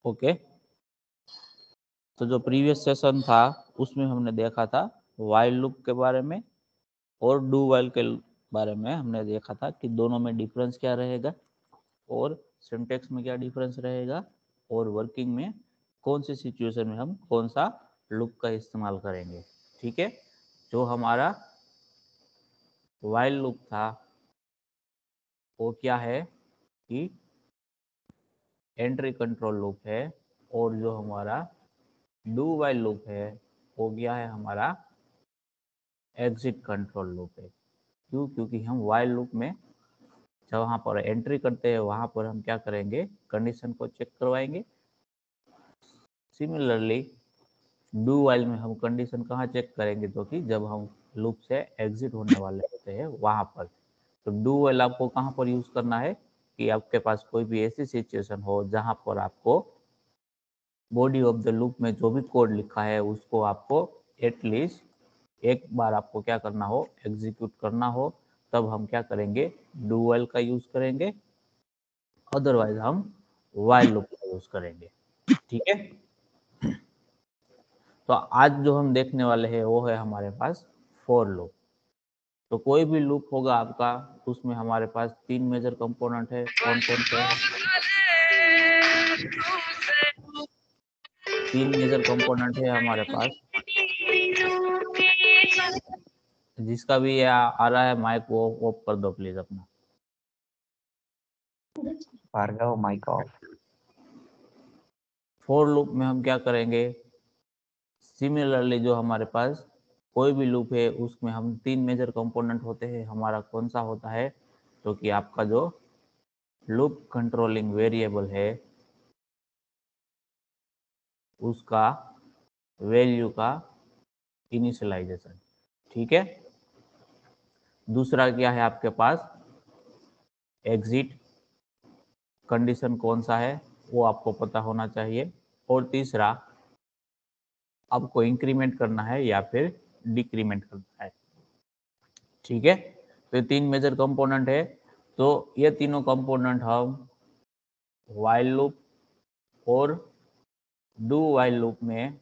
Okay, तो जो previous session था उसमें हमने देखा था वाइल लूप के बारे में और डू वाइल के बारे में। हमने देखा था कि दोनों में डिफरेंस क्या रहेगा और सिंटेक्स में क्या डिफरेंस रहेगा और वर्किंग में कौन सी सिचुएशन में हम कौन सा लूप का इस्तेमाल करेंगे। ठीक है, जो हमारा वाइल लूप था वो क्या है कि एंट्री कंट्रोल लूप है, और जो हमारा डू वाइल लूप है वो क्या है, हमारा एग्जिट कंट्रोल लूप है। क्यों? क्योंकि हम वाइल लूप में जब वहाँ पर एंट्री करते हैं वहाँ पर हम क्या करेंगे, कंडीशन को चेक करवाएंगे। सिमिलरली डू वाइल में हम कंडीशन कहाँ चेक करेंगे, तो कि जब हम लूप से एग्जिट होने वाले होते हैं वहाँ पर। तो डू वाइल आपको कहाँ पर यूज करना है कि आपके पास कोई भी ऐसी सिचुएशन हो जहाँ पर आपको बॉडी ऑफ द लूप में जो भी कोड लिखा है उसको आपको एटलीस्ट एक बार आपको क्या करना हो, एग्जीक्यूट करना हो, तब हम क्या करेंगे, डू वाइल का यूज करेंगे, अदरवाइज हम वाइल लूप का यूज करेंगे। ठीक है, तो आज जो हम देखने वाले हैं वो है हमारे पास फॉर लूप। तो कोई भी लूप होगा आपका, उसमें हमारे पास 3 मेजर कंपोनेंट है। कौन कौन से? 3 मेजर कंपोनेंट है हमारे पास। जिसका भी आ रहा है माइक वो ऑफ कर दो प्लीज अपना। Bhargav mic off. For loop में हम क्या करेंगे, सिमिलरली जो हमारे पास कोई भी लूप है उसमें हम 3 मेजर कंपोनेंट होते हैं। हमारा कौन सा होता है, तो कि आपका जो लूप कंट्रोलिंग वेरिएबल है उसका वैल्यू का इनिशियलाइजेशन। ठीक है, दूसरा क्या है आपके पास, एग्जिट कंडीशन कौन सा है वो आपको पता होना चाहिए, और तीसरा आपको इंक्रीमेंट करना है या फिर डिक्रीमेंट करना है। ठीक है, तो ये 3 मेजर कंपोनेंट है। तो ये तीनों कंपोनेंट हम वाइल लूप और डू वाइल लूप में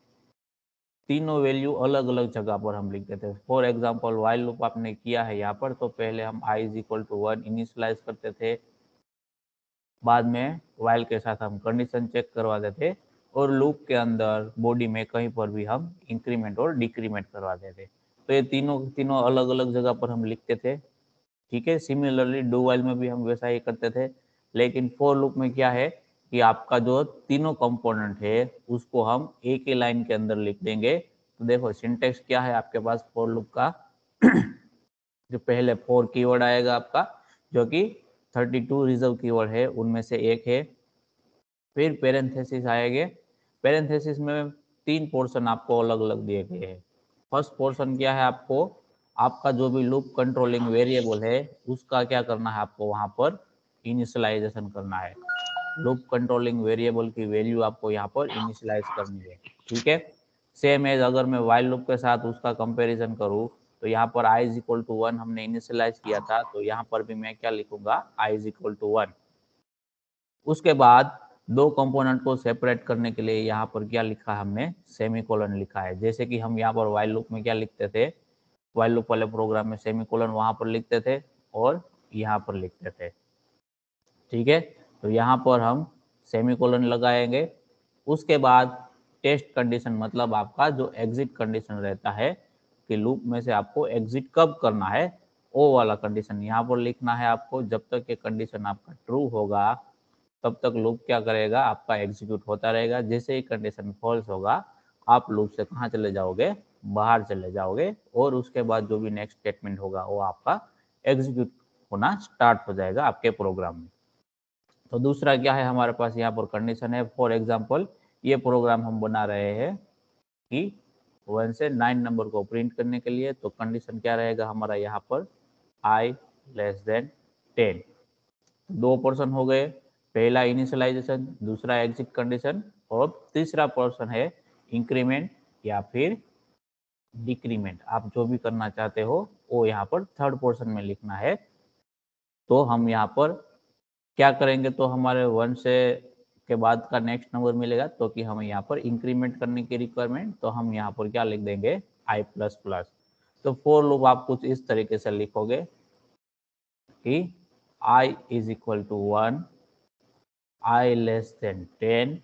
तीनों वैल्यू अलग अलग जगह पर हम लिखते थे। फॉर एग्जांपल वाइल लूप आपने किया है यहाँ पर, तो पहले हम i is equal to 1 initialise करते थे, बाद में वाइल के साथ हम कंडीशन चेक करवाते थे, और लूप के अंदर बॉडी में कहीं पर भी हम इंक्रीमेंट और डिक्रीमेंट करवाते थे। तो ये तीनों तीनों अलग अलग जगह पर हम लिखते थे। ठीक है, सिमिलरली डू वाइल में भी हम वैसा ही करते थे, लेकिन फॉर लूप में क्या है कि आपका जो तीनों कंपोनेंट है उसको हम एक ही लाइन के अंदर लिख देंगे। तो देखो सिंटेक्स क्या है आपके पास फॉर लूप का जो पहले 4 कीवर्ड आएगा आपका, जो कि 32 रिजर्व कीवर्ड है उनमें से एक है। फिर पेरेंथेसिस आएंगे, पेरेंथेसिस में 3 पोर्शन आपको अलग अलग दिए गए हैं। फर्स्ट पोर्शन क्या है, आपको आपका जो भी लूप कंट्रोलिंग वेरिएबल है उसका क्या करना है, आपको वहां पर इनिशियलाइजेशन करना है। लूप कंट्रोलिंग वेरिएबल की वैल्यू आपको यहाँ पर इनिशियलाइज करनी है। ठीक है, सेम एज अगर मैं वाइल लूप के साथ उसका कंपैरिजन करूँ, तो यहाँ पर i इज इक्वल टू 1 हमने इनिशियलाइज किया था, तो यहाँ पर भी मैं क्या लिखूंगा, i इज इक्वल टू 1। उसके बाद दो कंपोनेंट को सेपरेट करने के लिए यहाँ पर क्या लिखा है हमने, सेमीकोलन लिखा है। जैसे कि हम यहाँ पर वाइल लूप में क्या लिखते थे, वाइल लूप वाले प्रोग्राम में सेमीकोलन वहां पर लिखते थे और यहाँ पर लिखते थे। ठीक है, तो यहाँ पर हम सेमीकोलन लगाएंगे। उसके बाद टेस्ट कंडीशन, मतलब आपका जो एग्जिट कंडीशन रहता है कि लूप में से आपको एग्जिट कब करना है, वो वाला कंडीशन यहाँ पर लिखना है आपको। जब तक ये कंडीशन आपका ट्रू होगा तब तक लूप क्या करेगा, आपका एग्जीक्यूट होता रहेगा। जैसे ही कंडीशन फॉल्स होगा आप लूप से कहाँ चले जाओगे, बाहर चले जाओगे, और उसके बाद जो भी नेक्स्ट स्टेटमेंट होगा वो आपका एग्जीक्यूट होना स्टार्ट हो जाएगा आपके प्रोग्राम में। तो दूसरा क्या है हमारे पास, यहाँ पर कंडीशन है। फॉर एग्जाम्पल ये प्रोग्राम हम बना रहे हैं कि 1 से 9 नंबर को प्रिंट करने के लिए, तो कंडीशन क्या रहेगा हमारा यहाँ पर, i लेस देन 10। दो पर्सन हो गए, पहला इनिशियलाइजेशन, दूसरा एग्जिट कंडीशन, और तीसरा पर्सन है इंक्रीमेंट या फिर डिक्रीमेंट। आप जो भी करना चाहते हो वो यहाँ पर थर्ड पर्सन में लिखना है। तो हम यहाँ पर क्या करेंगे, तो हमारे 1 से के बाद का नेक्स्ट नंबर मिलेगा, तो कि हमें यहाँ पर इंक्रीमेंट करने की रिक्वायरमेंट, तो हम यहाँ पर क्या लिख देंगे i प्लस प्लस। तो फॉर लूप आप कुछ इस तरीके से लिखोगे कि i is equal to 1, i less than 10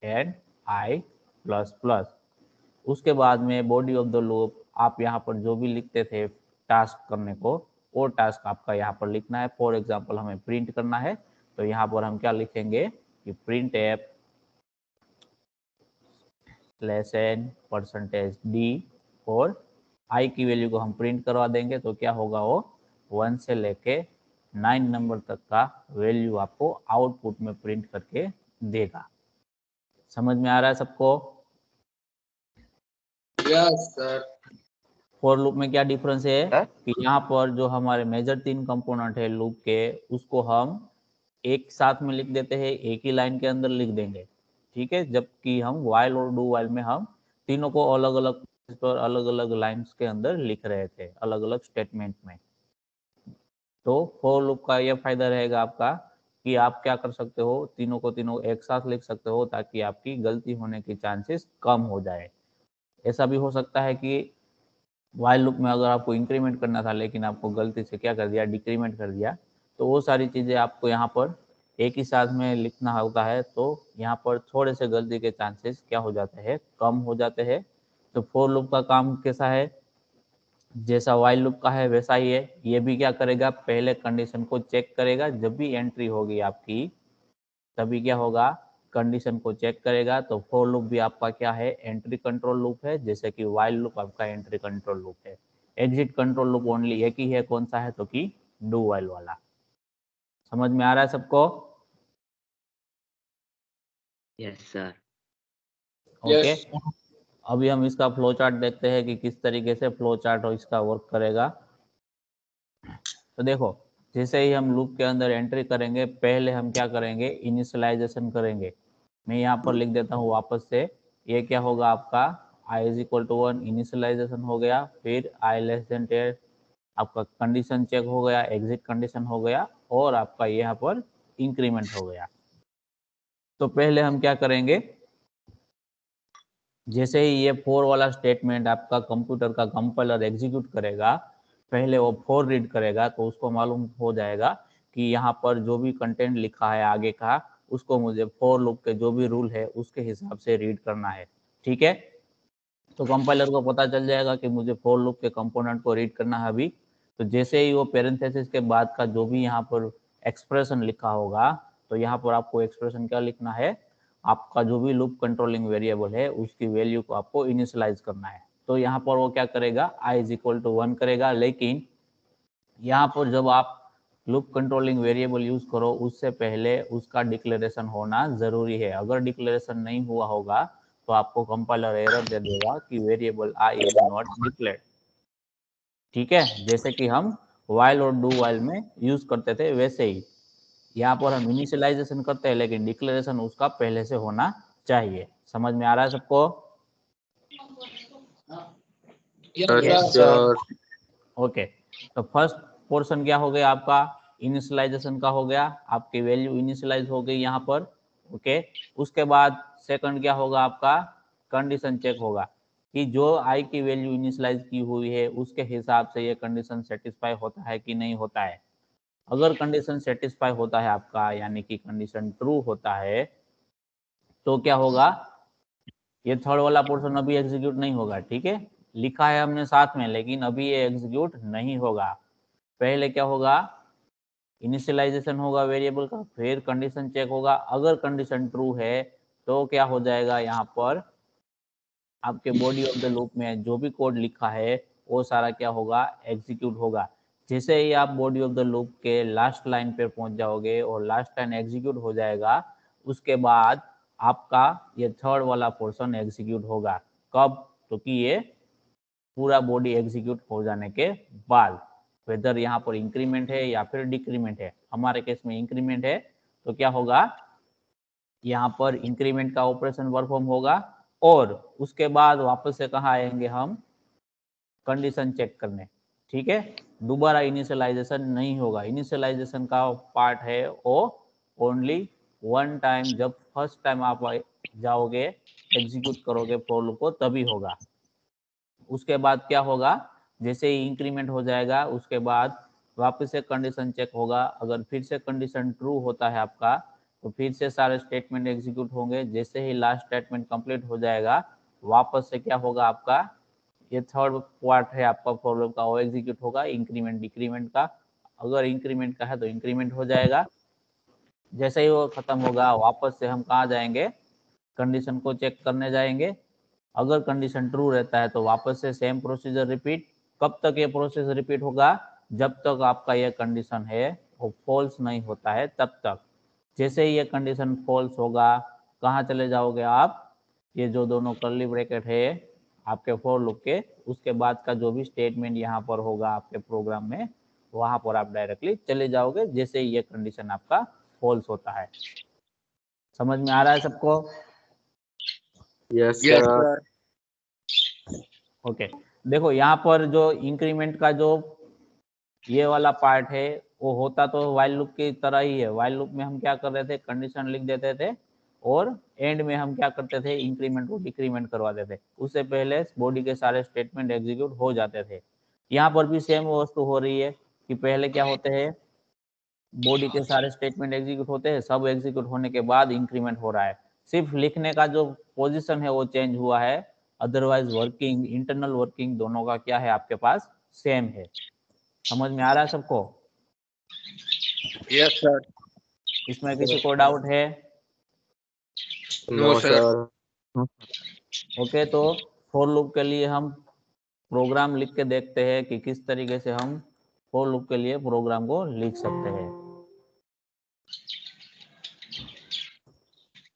and i plus plus. उसके बाद में बॉडी ऑफ द लूप आप यहाँ पर जो भी लिखते थे टास्क करने को, वो टास्क आपका यहाँ पर लिखना है। फॉर एग्जांपल हमें प्रिंट करना है, तो यहाँ पर हम क्या लिखेंगे कि print F lesson percentage D, और आई की वैल्यू को हम प्रिंट करवा देंगे, तो क्या होगा वो 1 से लेके 9 नंबर तक का वैल्यू आपको आउटपुट में प्रिंट करके देगा। समझ में आ रहा है सबको? Yes sir. फॉर लूप में क्या डिफरेंस है सर? कि यहाँ पर जो हमारे मेजर 3 कंपोनेंट है लूप के, उसको हम एक साथ में लिख देते हैं, एक ही लाइन के अंदर लिख देंगे, ठीक है। जबकि हम व्हाइल और डू व्हाइल में हम तीनों को अलग अलग पर अलग अलग लाइन्स के अंदर लिख रहे थे, अलग अलग स्टेटमेंट में। तो फॉर लूप का यह फायदा रहेगा आपका कि आप क्या कर सकते हो, तीनों को तीनों एक साथ लिख सकते हो, ताकि आपकी गलती होने की चांसेस कम हो जाए। ऐसा भी हो सकता है कि व्हाइल लूप में अगर आपको इंक्रीमेंट करना था, लेकिन आपको गलती से क्या कर दिया, डिक्रीमेंट कर दिया, तो वो सारी चीज़ें आपको यहाँ पर एक ही साथ में लिखना होता है, तो यहाँ पर थोड़े से गलती के चांसेस क्या हो जाते हैं, कम हो जाते हैं। तो फॉर लूप का काम कैसा है, जैसा व्हाइल लूप का है वैसा ही है। ये भी क्या करेगा, पहले कंडीशन को चेक करेगा, जब भी एंट्री होगी आपकी तभी क्या होगा, कंडीशन को चेक करेगा। तो फॉर लूप भी आपका क्या है, एंट्री कंट्रोल लूप है, जैसे कि व्हाइल लूप आपका एंट्री कंट्रोल लूप है। एग्जिट कंट्रोल लूप ओनली एक ही है, कौन सा है, तो कि डू व्हाइल वाला। समझ में आ रहा है सबको? Yes sir. ओके, अभी हम इसका फ्लो चार्ट देखते हैं कि किस तरीके से फ्लो चार्ट और इसका वर्क करेगा। तो देखो, जैसे ही हम लूप के अंदर एंट्री करेंगे, पहले हम क्या करेंगे, इनिशियलाइजेशन करेंगे। मैं यहाँ पर लिख देता हूँ वापस से, ये क्या होगा आपका i is equal to 1 initialisation हो गया, फिर i लेस देन 10 आपका कंडीशन चेक हो गया, एग्जिट कंडीशन हो गया, और आपका यहाँ पर इंक्रीमेंट हो गया। तो पहले हम क्या करेंगे, जैसे ही ये फोर वाला स्टेटमेंट आपका कंप्यूटर का कंपाइलर एग्जीक्यूट करेगा, पहले वो फोर रीड करेगा, तो उसको मालूम हो जाएगा कि यहाँ पर जो भी कंटेंट लिखा है आगे का, उसको मुझे फोर लूप के जो भी रूल है उसके हिसाब से रीड करना है, ठीक है। तो कंपाइलर को पता चल जाएगा कि मुझे फोर लूप के कंपोनेंट को रीड करना है अभी। तो जैसे ही वो पेरेंथेसिस के बाद का जो भी यहाँ पर एक्सप्रेशन लिखा होगा, तो यहाँ पर आपको एक्सप्रेशन क्या लिखना है, आपका जो भी लूप कंट्रोलिंग वेरिएबल है उसकी वैल्यू को आपको इनिशियलाइज करना है। तो यहाँ पर वो क्या करेगा, i इज इक्वल टू 1 करेगा। लेकिन यहाँ पर जब आप लूप कंट्रोलिंग वेरिएबल यूज करो, उससे पहले उसका डिक्लेरेशन होना जरूरी है। अगर डिक्लेरेशन नहीं हुआ होगा तो आपको कंपाइलर एरर दे देगा कि variable i is not declared, ठीक है। जैसे कि हम व्हाइल और डू व्हाइल में यूज करते थे वैसे ही यहाँ पर हम इनिशियलाइजेशन करते हैं, लेकिन डिक्लेरेशन उसका पहले से होना चाहिए। समझ में आ रहा है सबको? Yes sir. ओके, तो फर्स्ट पोर्शन क्या हो गया आपका, इनिशियलाइजेशन का हो गया, आपकी वैल्यू इनिशियलाइज हो गई यहाँ पर। ओके, उसके बाद सेकंड क्या होगा आपका, कंडीशन चेक होगा कि जो i की वैल्यू इनिशियलाइज की हुई है उसके हिसाब से ये कंडीशन सेटिस्फाई होता है कि नहीं होता है। अगर कंडीशन सेटिस्फाई होता है आपका, यानी कि कंडीशन ट्रू होता है, तो क्या होगा, ये थर्ड वाला पोर्शन अभी एग्जीक्यूट नहीं होगा, ठीक है। लिखा है हमने साथ में, लेकिन अभी ये एग्जीक्यूट नहीं होगा। पहले क्या होगा, इनिशियलाइजेशन होगा वेरिएबल का, फिर कंडीशन चेक होगा। अगर कंडीशन ट्रू है तो क्या हो जाएगा, यहाँ पर आपके बॉडी ऑफ द लूप में जो भी कोड लिखा है वो सारा क्या होगा, एग्जीक्यूट होगा। जैसे ही आप बॉडी ऑफ द लूप के लास्ट लाइन पे पहुंच जाओगे और लास्ट लाइन एग्जीक्यूट हो जाएगा, उसके बाद आपका ये थर्ड वाला पोर्शन एग्जीक्यूट होगा। कब, तो कि ये पूरा बॉडी एग्जीक्यूट हो जाने के बाद, वेदर यहाँ पर इंक्रीमेंट है या फिर डिक्रीमेंट है। हमारे केस में इंक्रीमेंट है, तो क्या होगा, यहाँ पर इंक्रीमेंट का ऑपरेशन परफॉर्म होगा, और उसके बाद वापस से कहाँ आएंगे हम, कंडीशन चेक करने, ठीक है। दोबारा इनिशियलाइजेशन नहीं होगा। इनिशियलाइजेशन का पार्ट है वो ओनली वन टाइम, जब फर्स्ट टाइम आप जाओगे एग्जीक्यूट करोगे फॉर लूप को तभी होगा। उसके बाद क्या होगा, जैसे ही इंक्रीमेंट हो जाएगा उसके बाद वापस से कंडीशन चेक होगा। अगर फिर से कंडीशन ट्रू होता है आपका तो फिर से सारे स्टेटमेंट एग्जीक्यूट होंगे। जैसे ही लास्ट स्टेटमेंट कंप्लीट हो जाएगा वापस से क्या होगा, आपका ये थर्ड पार्ट है आपका फॉर लूप का, वो एग्जीक्यूट होगा इंक्रीमेंट डिक्रीमेंट का। अगर इंक्रीमेंट का है तो इंक्रीमेंट हो जाएगा। जैसे ही वो खत्म होगा वापस से हम कहाँ जाएंगे, कंडीशन को चेक करने जाएंगे। अगर कंडीशन ट्रू रहता है तो वापस से सेम प्रोसीजर रिपीट। कब तक ये प्रोसेस रिपीट होगा, जब तक आपका ये कंडीशन है वो फॉल्स नहीं होता है तब तक। जैसे ही ये कंडीशन फॉल्स होगा कहाँ चले जाओगे आप, ये जो दोनों कर्ली ब्रैकेट है आपके फॉर लूप के, उसके बाद का जो भी स्टेटमेंट यहाँ पर होगा आपके प्रोग्राम में वहां पर आप डायरेक्टली चले जाओगे जैसे ही ये कंडीशन आपका फॉल्स होता है। समझ में आ रहा है सबको? Yes, Yes, sir. sir. Okay, देखो यहाँ पर जो इंक्रीमेंट का जो ये वाला पार्ट है वो होता तो वाइल लूप की तरह ही है। वाइल लूप में हम क्या कर रहे थे, कंडीशन लिख देते थे और एंड में हम क्या करते थे, इंक्रीमेंट को डिक्रीमेंट करवाते थे। उससे पहले बॉडी के सारे स्टेटमेंट एग्जीक्यूट हो जाते थे। यहाँ पर भी सेम वस्तु हो रही है कि पहले क्या होते हैं, बॉडी के सारे स्टेटमेंट एग्जीक्यूट होते हैं, सब एग्जीक्यूट होने के बाद इंक्रीमेंट हो रहा है। सिर्फ लिखने का जो पोजीशन है वो चेंज हुआ है, अदरवाइज वर्किंग इंटरनल वर्किंग दोनों का क्या है आपके पास सेम है। समझ में आ रहा है सबको? Yes, sir. इसमें किसी को डाउट है? No, sir. ओके, तो फॉर लूप के लिए हम प्रोग्राम लिख के देखते हैं कि किस तरीके से हम फॉर लूप के लिए प्रोग्राम को लिख सकते हैं।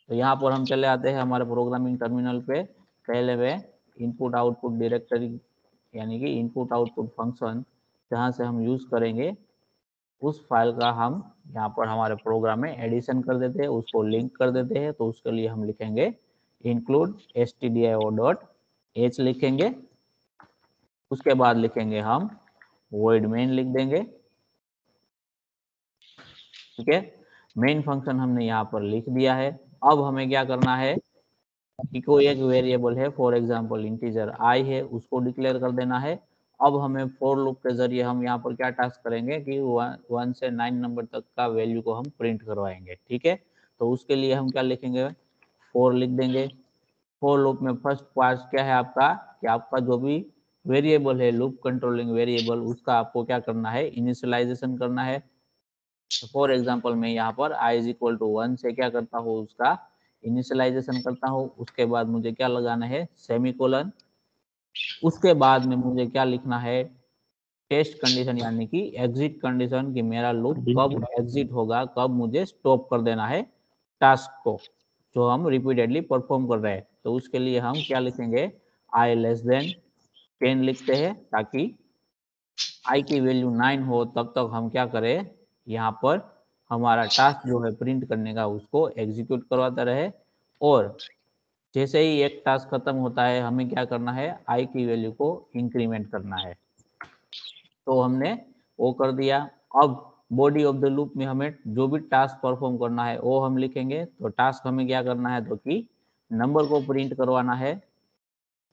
तो यहाँ पर हम चले आते हैं हमारे प्रोग्रामिंग टर्मिनल पे। पहले वे इनपुट आउटपुट डायरेक्टरी यानी कि इनपुट आउटपुट फंक्शन जहाँ से हम यूज करेंगे उस फाइल का हम यहाँ पर हमारे प्रोग्राम में एडिशन कर देते हैं, उसको लिंक कर देते हैं। तो उसके लिए हम लिखेंगे इंक्लूड stdio.h लिखेंगे। उसके बाद लिखेंगे हम void main लिख देंगे। ठीक है, मेन फंक्शन हमने यहाँ पर लिख दिया है। अब हमें क्या करना है कि कोई एक वेरिएबल है, फॉर एग्जांपल इंटीजर आई है, उसको डिक्लेयर कर देना है। अब हमें फॉर लूप के जरिए हम यहाँ पर क्या टास्क करेंगे कि 1 से 9 नंबर तक का वैल्यू को हम प्रिंट करवाएंगे। ठीक है, तो उसके लिए हम क्या लिखेंगे, फॉर लिख देंगे। फॉर लूप में फर्स्ट पार्ट क्या है आपका, कि आपका जो भी वेरिएबल है लूप कंट्रोलिंग वेरिएबल, उसका आपको क्या करना है, इनिशियलाइजेशन करना है। फॉर एग्जांपल मैं यहाँ पर i इज इक्वल टू 1 से क्या करता हूँ, उसका इनिशियलाइजेशन करता हूँ। उसके बाद मुझे क्या लगाना है, सेमीकोलन। उसके बाद में मुझे क्या लिखना है, टेस्ट कंडीशन यानी कि एग्जिट कंडीशन, कि मेरा लूप कब एग्जिट होगा, कब मुझे स्टॉप कर देना है टास्क को जो हम रिपीटेडली परफॉर्म कर रहे हैं। तो उसके लिए हम क्या लिखेंगे, i लेस देन 10 लिखते हैं, ताकि i की वैल्यू 9 हो तब तक हम क्या करें, यहाँ पर हमारा टास्क जो है प्रिंट करने का उसको एग्जीक्यूट करवाता रहे। और जैसे ही एक टास्क खत्म होता है हमें क्या करना है, i की वैल्यू को इंक्रीमेंट करना है। तो हमने वो कर दिया। अब बॉडी ऑफ द लूप में हमें जो भी टास्क परफॉर्म करना है वो हम लिखेंगे। तो टास्क हमें क्या करना है, तो कि नंबर को प्रिंट करवाना है।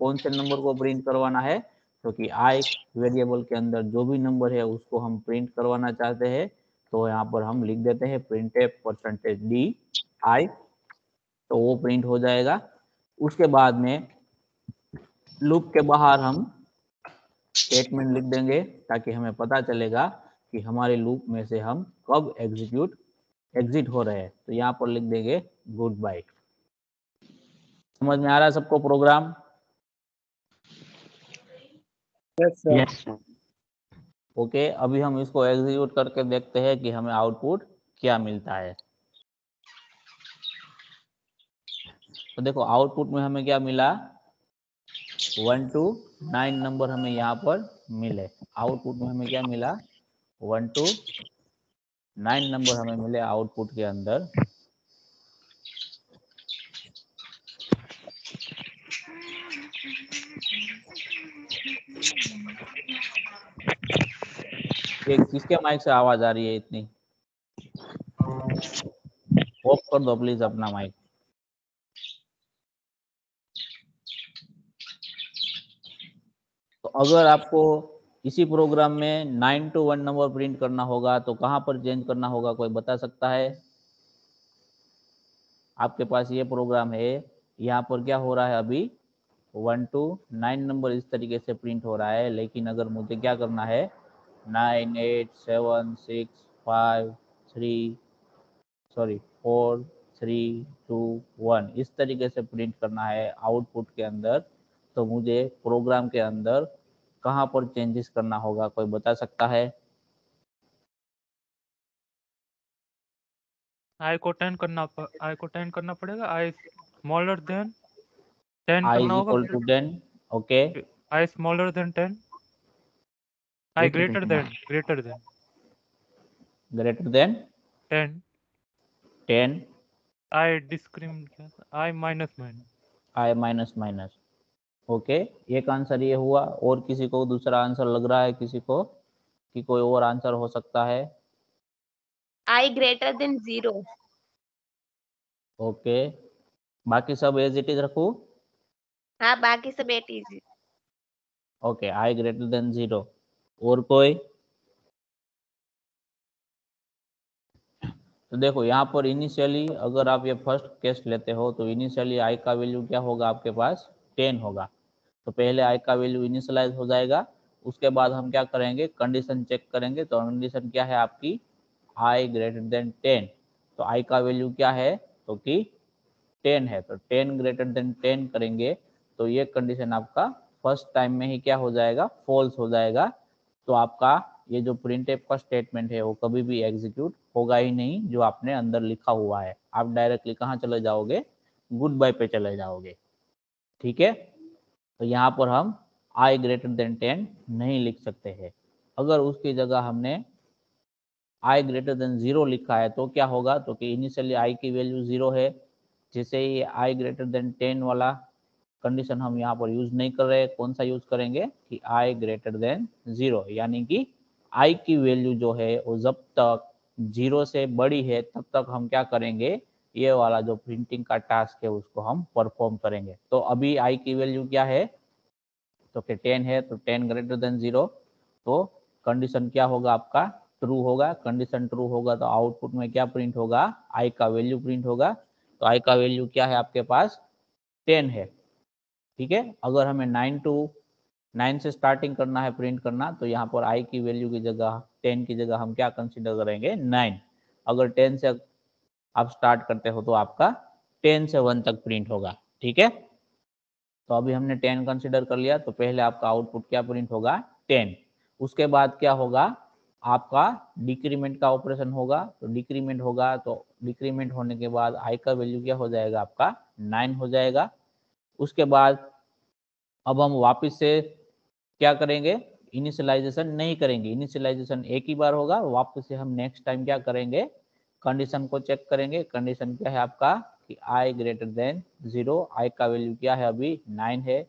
कौन से नंबर को प्रिंट करवाना है, तो कि i वेरिएबल के अंदर जो भी नंबर है उसको हम प्रिंट करवाना चाहते हैं। तो यहाँ पर हम लिख देते हैं printf%d(i), तो वो प्रिंट हो जाएगा। उसके बाद में लूप के बाहर हम स्टेटमेंट लिख देंगे ताकि हमें पता चलेगा कि हमारे लूप में से हम कब एग्जिट हो रहे हैं। तो यहाँ पर लिख देंगे गुड बाय। समझ में आ रहा है सबको program? Yes, sir. Yes, sir. Okay, अभी हम इसको एग्जीक्यूट करके देखते हैं कि हमें आउटपुट क्या मिलता है। तो देखो आउटपुट में हमें क्या मिला, 1 to 9 नंबर हमें यहाँ पर मिले। आउटपुट में हमें क्या मिला, 1 to 9 नंबर हमें मिले आउटपुट के अंदर। ये किसके माइक से आवाज आ रही है इतनी? ऑफ कर दो प्लीज अपना माइक। तो अगर आपको इसी प्रोग्राम में 9 to 1 नंबर प्रिंट करना होगा तो कहां पर चेंज करना होगा, कोई बता सकता है? आपके पास ये प्रोग्राम है, यहाँ पर क्या हो रहा है अभी 1 to 9 नंबर इस तरीके से प्रिंट हो रहा है, लेकिन अगर मुझे क्या करना है 9 8 7 6 5 3 सॉरी 4 3 2 1 इस तरीके से प्रिंट करना है आउटपुट के अंदर, तो मुझे प्रोग्राम के अंदर कहां पर चेंजेस करना होगा, कोई बता सकता है? आई को 10 करना पड़ेगा। आई स्मॉलर देन 10 I करना is होगा। equal to 10, okay, I smaller than 10, I greater than greater than 10, 10, I discriminate, I minus minus. I minus minus, okay. एक आंसर ये हुआ, और किसी को दूसरा आंसर लग रहा है किसी को कि कोई और आंसर हो सकता है? I greater than 0. ओके, बाकी सब एज इट इज रखूं? हाँ बाकी सब 8 easy. Okay, I greater than 0। और कोई? तो देखो यहाँ पर इनिशियली अगर आप ये फर्स्ट केस लेते हो तो इनिशियली I का वैल्यू क्या होगा आपके पास 10 होगा, तो पहले I का वैल्यू इनिशियलाइज हो जाएगा। उसके बाद हम क्या करेंगे कंडीशन चेक करेंगे, तो कंडीशन क्या है आपकी I ग्रेटर देन 10, तो I का वैल्यू क्या है तो कि 10 है, तो 10 ग्रेटर देन 10 करेंगे तो ये कंडीशन आपका फर्स्ट टाइम में ही क्या हो जाएगा फॉल्स हो जाएगा, तो आपका ये जो प्रिंटफ का स्टेटमेंट है वो कभी भी एग्जीक्यूट होगा ही नहीं जो आपने अंदर लिखा हुआ है। आप डायरेक्टली कहाँ चले जाओगे गुड बाय पे चले जाओगे, ठीक है। तो यहाँ पर हम I ग्रेटर देन 10 नहीं लिख सकते हैं। अगर उसकी जगह हमने I ग्रेटर देन 0 लिखा है तो क्या होगा, तो कि इनिशियली I की वैल्यू 0 है, जैसे ही I ग्रेटर देन 10 वाला कंडीशन हम यहाँ पर यूज नहीं कर रहे, कौन सा यूज करेंगे कि I ग्रेटर देन 0, यानी कि I की वैल्यू जो है वो जब तक 0 से बड़ी है तब तक हम क्या करेंगे ये वाला जो प्रिंटिंग का टास्क है उसको हम परफॉर्म करेंगे। तो अभी I की वैल्यू क्या है तो कि 10 है, तो 10 ग्रेटर देन 0, तो कंडीशन क्या होगा आपका ट्रू होगा। कंडीशन ट्रू होगा तो आउटपुट में क्या प्रिंट होगा I का वैल्यू प्रिंट होगा, तो I का वैल्यू क्या है आपके पास 10 है, ठीक है। अगर हमें 9 से स्टार्टिंग करना है प्रिंट करना, तो यहाँ पर I की वैल्यू की जगह 10 की जगह हम क्या कंसीडर करेंगे 9। अगर 10 से आप स्टार्ट करते हो तो आपका 10 से 1 तक प्रिंट होगा, ठीक है। तो अभी हमने 10 कंसीडर कर लिया, तो पहले आपका आउटपुट क्या प्रिंट होगा 10। उसके बाद क्या होगा आपका डिक्रीमेंट का ऑपरेशन होगा, तो डिक्रीमेंट होगा तो डिक्रीमेंट होने के बाद I का वैल्यू क्या हो जाएगा आपका 9 हो जाएगा। उसके बाद अब हम वापस से क्या करेंगे इनिशियलाइजेशन नहीं करेंगे, इनिशियलाइजेशन एक ही बार होगा, वापस से हम नेक्स्ट टाइम क्या करेंगे कंडीशन को चेक करेंगे। कंडीशन क्या है आपका कि I ग्रेटर देन 0, I का वैल्यू क्या है अभी 9 है,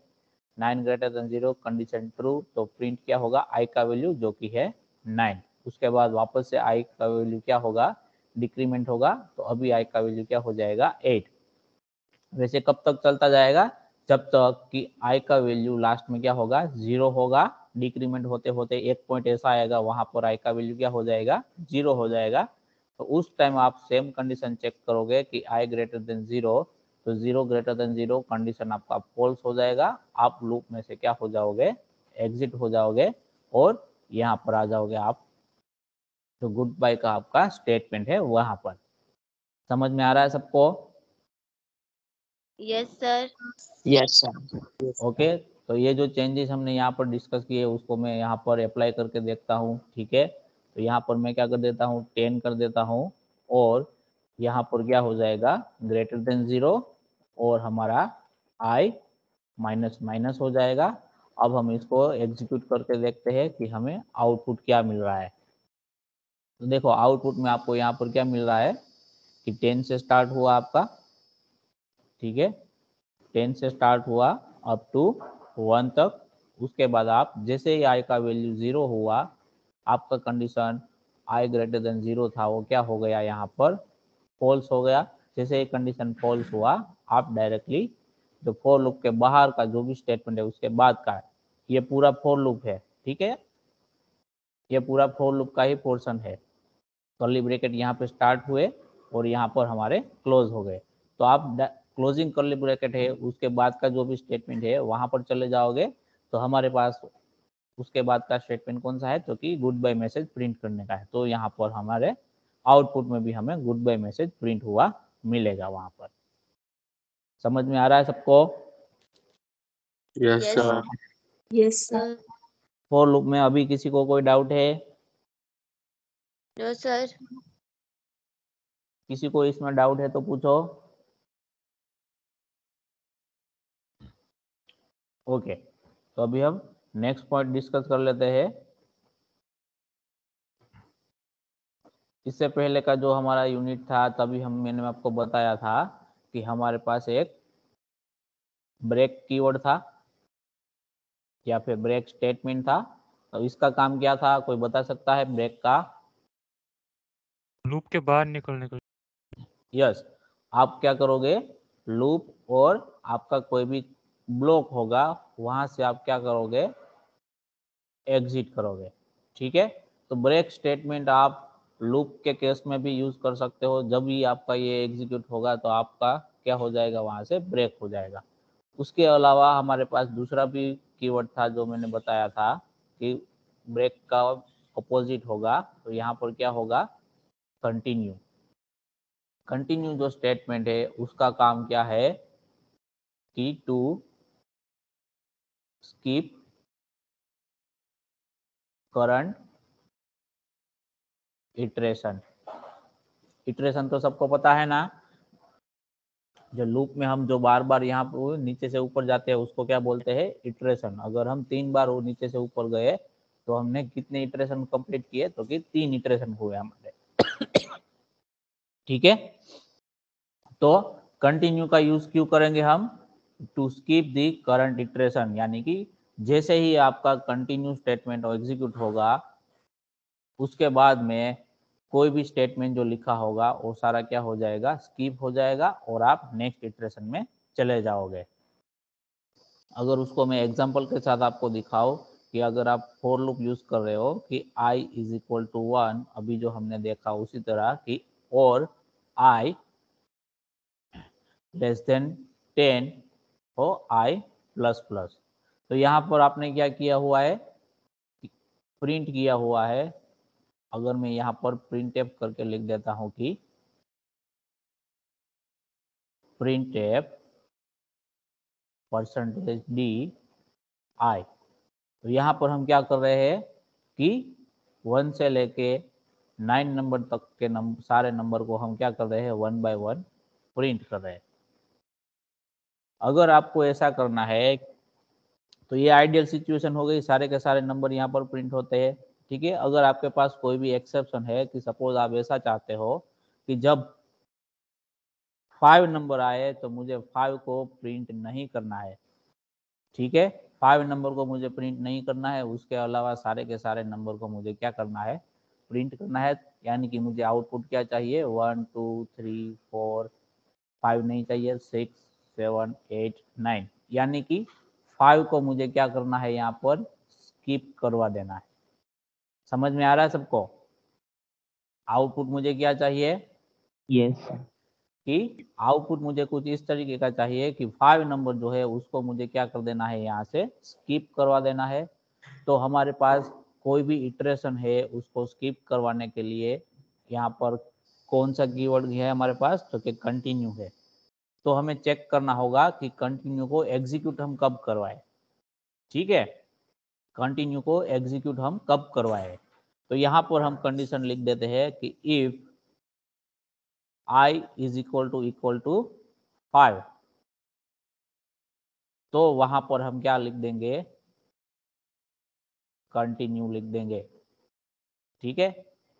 9 ग्रेटर देन 0 कंडीशन ट्रू, तो प्रिंट क्या होगा I का वैल्यू जो कि है 9। उसके बाद वापस से I का वैल्यू क्या होगा डिक्रीमेंट होगा, तो अभी I का वैल्यू क्या हो जाएगा 8। वैसे कब तक चलता जाएगा जब तक कि I का वैल्यू लास्ट में क्या होगा 0 होगा, डिक्रीमेंट होते होते एक पॉइंट ऐसा आएगा वहां पर I का वैल्यू क्या हो जाएगा 0 हो जाएगा, तो उस टाइम आप सेम कंडीशन चेक करोगे कि I ग्रेटर देन 0, तो 0 ग्रेटर देन 0 कंडीशन आपका फॉल्स हो जाएगा, आप लूप में से क्या हो जाओगे एग्जिट हो जाओगे और यहाँ पर आ जाओगे आप, तो गुड बाय का आपका स्टेटमेंट है वहां पर। समझ में आ रहा है सबको? Yes sir. Yes, sir. Okay, तो ये जो चेंजेस हमने यहाँ पर डिस्कस किए उसको मैं यहाँ पर अप्लाई करके देखता हूँ, ठीक है। तो यहाँ पर मैं क्या कर देता हूँ 10 कर देता हूँ, और यहाँ पर क्या हो जाएगा ग्रेटर देन 0, और हमारा I माइनस माइनस हो जाएगा। अब हम इसको एग्जीक्यूट करके देखते हैं कि हमें आउटपुट क्या मिल रहा है। तो देखो आउटपुट में आपको यहाँ पर क्या मिल रहा है कि 10 से स्टार्ट हुआ आपका, ठीक है, 10 से स्टार्ट हुआ अप टू 1 तक। उसके बाद आप जैसे ही I का वैल्यू 0 हुआ, आपका कंडीशन I ग्रेटर देन 0 था वो क्या हो गया यहाँ पर फॉल्स हो गया, जैसे ये कंडीशन फॉल्स हुआ, आप डायरेक्टली जो फॉर लूप के बाहर का जो भी स्टेटमेंट है उसके बाद का है, ये पूरा फॉर लूप है, ठीक है, ये पूरा फॉर लूप का ही पोर्शन है। कर्ली ब्रैकेट यहाँ पे स्टार्ट हुए और यहाँ पर हमारे क्लोज हो गए, तो आप क्लोजिंग कर्ली ब्रैकेट है उसके बाद का जो भी स्टेटमेंट है वहां पर चले जाओगे, तो हमारे पास उसके बाद का स्टेटमेंट कौन सा है, जो कि गुड बाय मैसेज प्रिंट करने का है। तो यहाँ पर हमारे आउटपुट में भी हमें गुड बाय मैसेज प्रिंट हुआ मिलेगा वहां पर। समझ में आ रहा है सबको? Yes, Yes, sir. Yes, sir. For loop में अभी किसी को कोई डाउट है? no sir. किसी को इसमें डाउट है तो पूछो। ओके, तो अभी हम नेक्स्ट पॉइंट डिस्कस कर लेते हैं। इससे पहले का जो हमारा यूनिट था तभी मैंने आपको बताया था कि हमारे पास एक ब्रेक कीवर्ड था या फिर ब्रेक स्टेटमेंट था। तो इसका काम क्या था, कोई बता सकता है ब्रेक का? लूप के बाहर निकलने का। यस, आप क्या करोगे, लूप और आपका कोई भी ब्लॉक होगा वहां से आप क्या करोगे, एग्जिट करोगे, ठीक है। तो ब्रेक स्टेटमेंट आप लूप के केस में भी यूज कर सकते हो, जब भी आपका ये एग्जीक्यूट होगा तो आपका क्या हो जाएगा, वहां से ब्रेक हो जाएगा। उसके अलावा हमारे पास दूसरा भी कीवर्ड था जो मैंने बताया था कि ब्रेक का अपोजिट होगा, तो यहाँ पर क्या होगा, कंटिन्यू। कंटिन्यू जो स्टेटमेंट है उसका काम क्या है कि to skip current iteration. Iteration तो सबको पता है ना, जो लूप में हम जो बार बार यहाँ पर नीचे से ऊपर जाते हैं उसको क्या बोलते हैं, इटरेशन। अगर हम 3 बार वो नीचे से ऊपर गए तो हमने कितने इटरेशन कंप्लीट किए, तो कि 3 इटरेशन हुए हमारे, ठीक है। तो कंटिन्यू का यूज क्यों करेंगे हम, to skip the current iteration, यानी कि जैसे ही आपका कंटिन्यू स्टेटमेंट एग्जीक्यूट होगा उसके बाद में कोई भी स्टेटमेंट जो लिखा होगा वो सारा क्या हो जाएगा, स्किप हो जाएगा और आप नेक्स्ट इटरेशन में चले जाओगे। अगर उसको मैं एग्जांपल के साथ आपको दिखाऊं कि अगर आप फॉर लूप यूज कर रहे हो कि i इज इक्वल टू 1, अभी जो हमने देखा उसी तरह कि और i लेस देन 10 हो i प्लस प्लस, तो यहाँ पर आपने क्या किया हुआ है, प्रिंट किया हुआ है। अगर मैं यहाँ पर प्रिंट एफ करके लिख देता हूँ कि print F percentage D I, तो यहाँ पर हम क्या कर रहे हैं कि 1 से लेके 9 नंबर तक के सारे नंबर को हम क्या कर रहे हैं, 1 बाय 1 प्रिंट कर रहे हैं। अगर आपको ऐसा करना है तो ये आइडियल सिचुएशन हो गई, सारे के सारे नंबर यहाँ पर प्रिंट होते हैं, ठीक है। अगर आपके पास कोई भी एक्सेप्शन है कि सपोज आप ऐसा चाहते हो कि जब 5 नंबर आए तो मुझे 5 को प्रिंट नहीं करना है, ठीक है, 5 नंबर को मुझे प्रिंट नहीं करना है, उसके अलावा सारे के सारे नंबर को मुझे क्या करना है, प्रिंट करना है। यानी कि मुझे आउटपुट क्या चाहिए, 1 2 3 4 5 नहीं चाहिए, 6 7 8 9, यानी कि 5 को मुझे क्या करना है, यहाँ पर स्किप करवा देना है। समझ में आ रहा है सबको? आउटपुट मुझे क्या चाहिए, Yes. कि आउटपुट मुझे कुछ इस तरीके का चाहिए कि 5 नंबर जो है उसको मुझे क्या कर देना है, यहाँ से स्किप करवा देना है। तो हमारे पास कोई भी इटरेशन है उसको स्किप करवाने के लिए यहाँ पर कौन सा कीवर्ड है हमारे पास, तो कि कंटिन्यू है। तो हमें चेक करना होगा कि कंटिन्यू को एग्जीक्यूट हम कब करवाए, ठीक है, कंटिन्यू को एग्जीक्यूट हम कब करवाए। तो यहाँ पर हम कंडीशन लिख देते हैं कि if i is equal to 5, तो वहां पर हम क्या लिख देंगे, कंटिन्यू लिख देंगे, ठीक है।